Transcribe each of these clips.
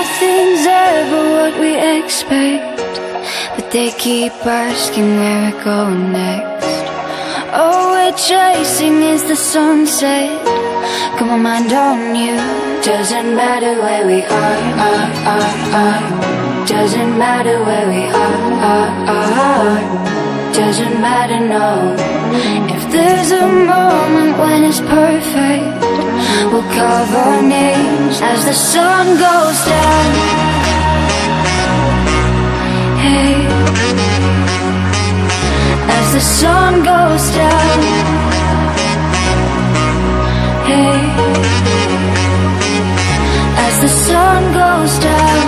nothing's ever what we expect, but they keep asking where we're going next. All we're chasing is the sunset. Got my mind on you. Doesn't matter where we are. Doesn't matter where we are. Doesn't matter, no. If there's a moment when it's perfect, we'll carve our names as the sun goes down. Hey, as the sun goes down. Hey, as the sun goes down.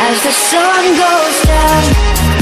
As the sun goes down.